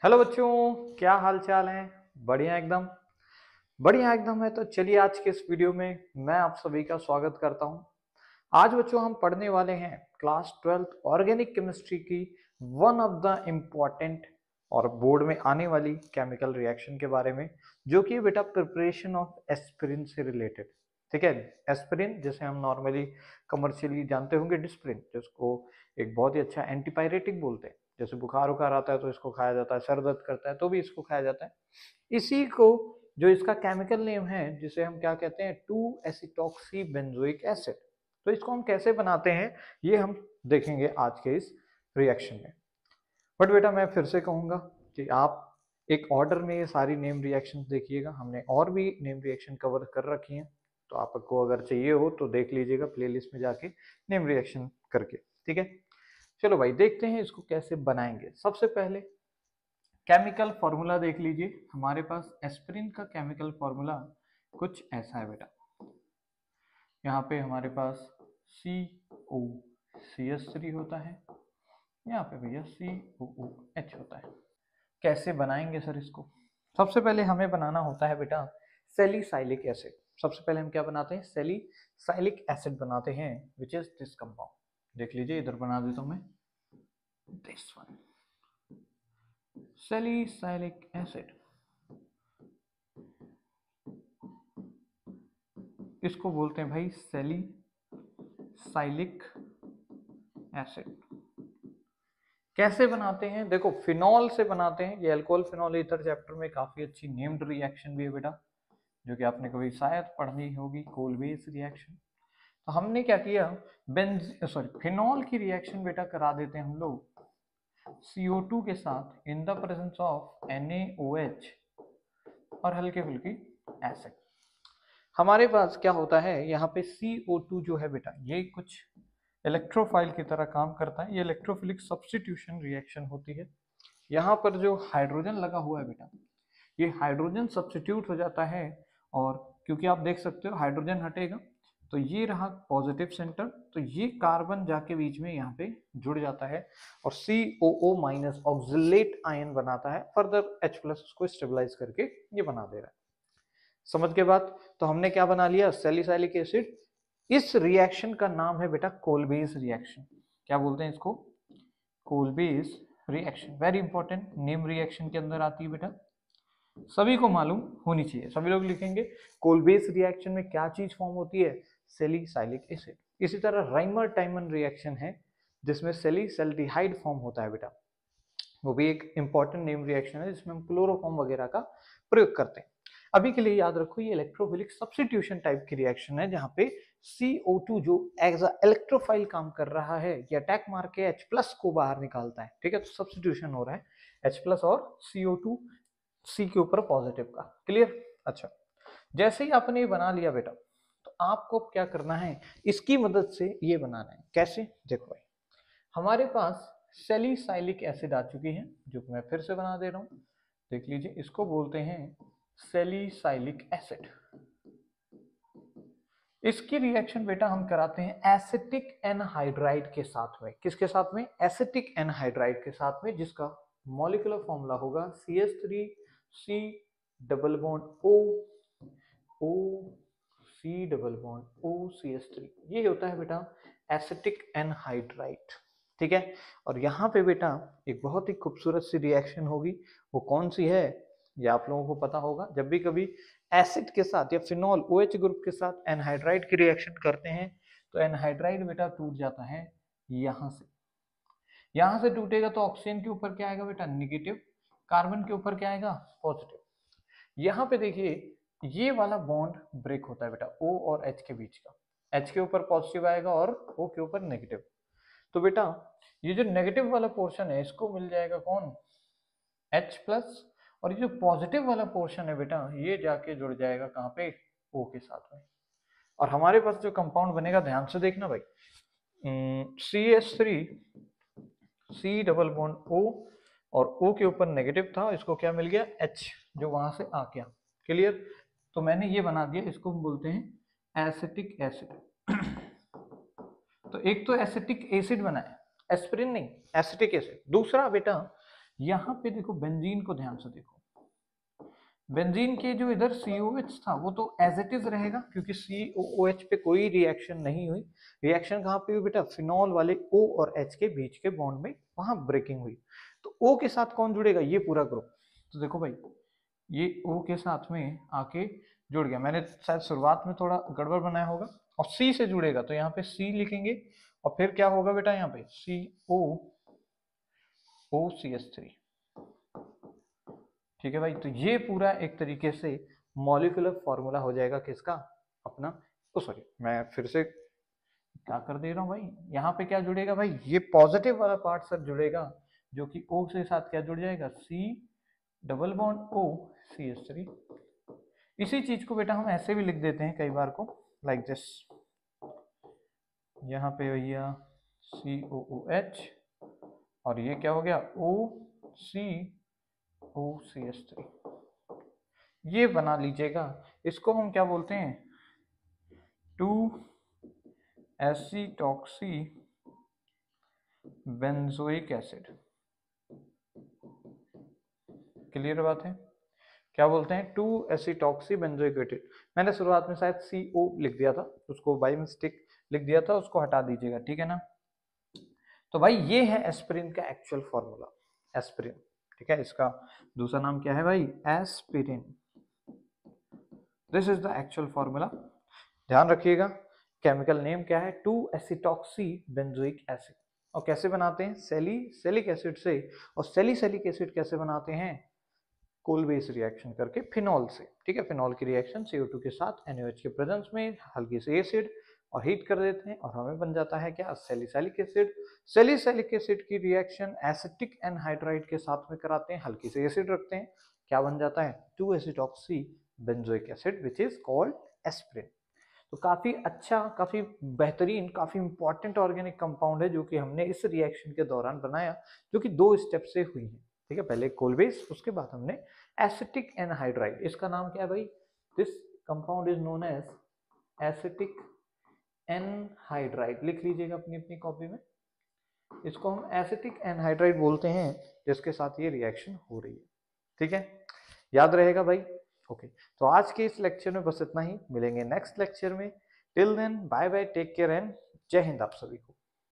Hello बच्चों, क्या हाल चाल है। बढ़िया एकदम। बढ़िया एकदम है। तो चलिए आज के इस वीडियो में मैं आप सभी का स्वागत करता हूं। आज बच्चों हम पढ़ने वाले हैं क्लास 12th ऑर्गेनिक केमिस्ट्री की वन ऑफ द इम्पॉर्टेंट और बोर्ड में आने वाली केमिकल रिएक्शन के बारे में, जो कि बेटा प्रिपरेशन ऑफ एस्पिरिन से रिलेटेड। ठीक है, एस्पिरिन जिसे हम नॉर्मली कमर्शियली जानते होंगे डिस्प्रिन, जिसको एक बहुत ही अच्छा एंटीपायरेटिक बोलते हैं। जैसे बुखार उखार आता है तो इसको खाया जाता है, सर दर्द करता है तो भी इसको खाया जाता है। इसी को जो इसका केमिकल नेम है जिसे हम क्या कहते हैं, 2 एसिटॉक्सी बेंजोइक एसिड। तो इसको हम कैसे बनाते हैं ये हम देखेंगे आज के इस रिएक्शन में। बट बेटा मैं फिर से कहूंगा कि आप एक ऑर्डर में ये सारी नेम रिएक्शन देखिएगा। हमने और भी नेम रिएक्शन कवर कर रखी हैं, तो आपको अगर चाहिए हो तो देख लीजिएगा प्लेलिस्ट में जाके नेम रिएक्शन करके। ठीक है, चलो भाई देखते हैं इसको कैसे बनाएंगे। सबसे पहले केमिकल फॉर्मूला देख लीजिए। हमारे पास एस्पिरिन का केमिकल फॉर्मूला कुछ ऐसा है बेटा। यहाँ पे हमारे पास COCH3 होता है, यहाँ पे भैया COOH होता है। कैसे बनाएंगे सर इसको? सबसे पहले हमें बनाना होता है बेटा सैलिसाइलिक एसिड। सबसे पहले हम क्या बनाते हैं, सैलिसाइलिक एसिड बनाते हैं, विच इज दिस कंपाउंड। देख लीजिए, इधर बना देता हूं मैं, दिस वन, सैलिसाइलिक एसिड। इसको बोलते हैं भाई सैलिसाइलिक एसिड। कैसे बनाते हैं? देखो, फिनॉल से बनाते हैं। ये अल्कोहल फिनॉल ईथर चैप्टर में काफी अच्छी नेम्ड रिएक्शन भी है बेटा, जो कि आपने कभी शायद पढ़नी होगी, कोलबेस रिएक्शन। तो हमने क्या किया, फिनॉल की रिएक्शन बेटा करा देते हैं हम लोग CO2 के साथ in the presence of NaOH और हल्के फुल्की एसिड। हमारे पास क्या होता है, यहाँ पे CO2 जो है बेटा, ये कुछ इलेक्ट्रोफाइल की तरह काम करता है। ये इलेक्ट्रोफिलिक सब्स्टिट्यूशन रिएक्शन होती है। यहाँ पर जो हाइड्रोजन लगा हुआ है बेटा, ये हाइड्रोजन सब्स्टिट्यूट हो जाता है, और क्योंकि आप देख सकते हो हाइड्रोजन हटेगा तो ये रहा पॉजिटिव सेंटर, तो ये कार्बन जाके बीच में यहाँ पे जुड़ जाता है और COO माइनस ऑक्सिलेट आयन बनाता है। फर्दर H प्लस उसको स्टेबलाइज करके ये बना दे रहा है। समझ के बाद तो हमने क्या बना लिया, सैलिसाइलिक एसिड। इस रिएक्शन का नाम है बेटा कोलबेस रिएक्शन। क्या बोलते हैं इसको? Kolbe's reaction. Very important, name reaction के अंदर आती है बेटा, सभी को मालूम होनी चाहिए। सभी लोग लिखेंगे कोलबेस रिएक्शन में क्या चीज फॉर्म होती है, सैलिसाइलिक एसिड। इसी तरह राइमर टाइमन रिएक्शन है जिसमें सैलिसल्डिहाइड फॉर्म होता है बेटा, वो भी एक इंपॉर्टेंट नेम रिएक्शन है जिसमें हम क्लोरोफॉर्म वगैरह का प्रयोग करते हैं। अभी के लिए याद रखो ये इलेक्ट्रोफिलिक सब्स्टिट्यूशन टाइप की रिएक्शन है, जहां पे CO2 जो एज अ इलेक्ट्रोफाइल काम कर रहा है, ये अटैक मार के H प्लस को बाहर निकालता है। ठीक है, तो सब्स्टिट्यूशन हो रहा है H प्लस और CO2 C के ऊपर पॉजिटिव का। क्लियर? अच्छा, जैसे ही आपने ये बना लिया बेटा, तो आपको क्या करना है, इसकी मदद से ये बनाना है। कैसे? देखो भाई, हमारे पास सैलिसाइलिक एसिड आ चुकी है, जो मैं फिर से बना दे रहा हूं। देख लीजिए, इसको बोलते हैं सैलिसाइलिक एसिड। इसकी रिएक्शन बेटा हम कराते हैं एसिटिक एनहाइड्राइड के साथ में। किसके साथ में? एसिटिक एनहाइड्राइड के साथ में, जिसका मॉलिक्यूलर फॉर्मूला होगा CH3C double bond O C double bond O CH3। ये होता है बेटा एसिटिक एनहाइड्राइड। ठीक है, और यहाँ पे बेटा एक बहुत ही खूबसूरत सी रिएक्शन होगी। वो कौन सी है ये आप लोगों को पता होगा। जब भी कभी एसिड के साथ या फिनॉल OH ग्रुप के साथ एनहाइड्राइड की रिएक्शन करते हैं तो एनहाइड्राइड बेटा टूट जाता है यहाँ से। यहाँ से टूटेगा तो ऑक्सीजन के ऊपर क्या आएगा बेटा, निगेटिव। कार्बन के ऊपर क्या आएगा, पॉजिटिव। यहाँ पे देखिए ये वाला बॉन्ड ब्रेक होता है बेटा O और H के बीच का। H के ऊपर पॉजिटिव आएगा और O के ऊपर नेगेटिव। तो बेटा ये जो नेगेटिव वाला पोर्शन है इसको मिल जाएगा कौन, H प्लस, और ये जो पॉजिटिव वाला पोर्शन है बेटा ये जाके जुड़ जाएगा कहाँ पे, O के साथ में। और हमारे पास जो कंपाउंड बनेगा, ध्यान से देखना भाई, CH3 C double bond O, और O के ऊपर नेगेटिव था, इसको क्या मिल गया, H, जो वहां से आ गया। क्लियर? तो मैंने ये बना दिया, इसको हम बोलते हैं एसिटिक एसिड। तो एक तो एसिटिक एसिड बना है, एस्पिरिन नहीं, एसिटिक एसिड। दूसरा बेटा यहाँ पे देखो बेंजीन को ध्यान से देखो, बेंजीन के जो इधर COH था वो तो एज इट इज रहेगा क्योंकि COOH पे कोई रिएक्शन नहीं हुई। रिएक्शन कहाँ पे हुई बेटा, फिनॉल वाले O और H के बीच के बॉन्ड में वहां ब्रेकिंग हुई। तो O के साथ कौन जुड़ेगा, ये पूरा ग्रुप। तो देखो भाई ये O के साथ में आके जुड़ गया, मैंने शायद शुरुआत में थोड़ा गड़बड़ बनाया होगा। और C से जुड़ेगा तो यहाँ पे C लिखेंगे और फिर क्या होगा बेटा, यहाँ पे COOCH3। ठीक है भाई, तो ये पूरा एक तरीके से मॉलिक्यूलर फॉर्मूला हो जाएगा किसका, अपना, ओ सॉरी मैं फिर से क्या कर दे रहा हूँ भाई, यहाँ पे क्या जुड़ेगा भाई, ये पॉजिटिव वाला पार्ट सर जुड़ेगा जो कि O के साथ क्या जुड़ जाएगा, C double bond O CH3। इसी चीज को बेटा हम ऐसे भी लिख देते हैं कई बार को, लाइक दिस, यहाँ पे भैया COOH और ये क्या हो गया OCOCH3, ये बना लीजिएगा। इसको हम क्या बोलते हैं, 2-एसिटॉक्सी बेंजोइक एसिड। क्लियर बात है, क्या बोलते हैं, 2-एसिटॉक्सी बेंजोइक एसिड। मैंने शुरुआत में शायद CO लिख दिया था, उसको बाय मिस्टेक लिख दिया था, उसको हटा दीजिएगा, ठीक है ना। तो भाई ये है एस्पिरिन का एक्चुअल फॉर्मूला, एस्पिरिन, ठीक है। इसका दूसरा नाम क्या है भाई, aspirin. This is the actual formula, ध्यान रखिएगा। केमिकल नेम क्या है, 2-एसिटॉक्सी बेंजोइक एसिड। और कैसे बनाते हैं, सैलिसिलिक एसिड से। और सैलिसिलिक एसिड कैसे बनाते हैं, कोल बेस रिएक्शन करके फिनॉल से, ठीक है। फिनॉल की रिएक्शन CO2 के साथ NaOH के प्रेजेंस में हल्की सी एसिड और हीट कर देते हैं और हमें बन जाता है क्या, सैलिसिलिक एसिड। सैलिसिलिक एसिड की रिएक्शन एसिटिक एनहाइड्राइड के साथ में कराते हैं, हल्की सी एसिड रखते हैं, क्या बन जाता है, two acetoxy benzoic acid which is called aspirin. तो काफी अच्छा, काफी बेहतरीन, काफी इंपॉर्टेंट ऑर्गेनिक कंपाउंड है जो कि हमने इस रिएक्शन के दौरान बनाया, जो कि 2 स्टेप से हुई है, ठीक है। पहले कोल बेस, उसके बाद हमने एसिटिक एनहाइड्राइड। इसका नाम क्या है भाई, this compound is known as acetic anhydride, लिख लीजिएगा अपनी अपनी कॉपी में। इसको हम एसिटिक एनहाइड्राइड बोलते हैं जिसके साथ ये रिएक्शन हो रही है, ठीक है, याद रहेगा भाई। ओके, तो आज के इस लेक्चर में बस इतना ही, मिलेंगे नेक्स्ट लेक्चर में। Till then bye bye, take care and जय हिंद आप सभी को।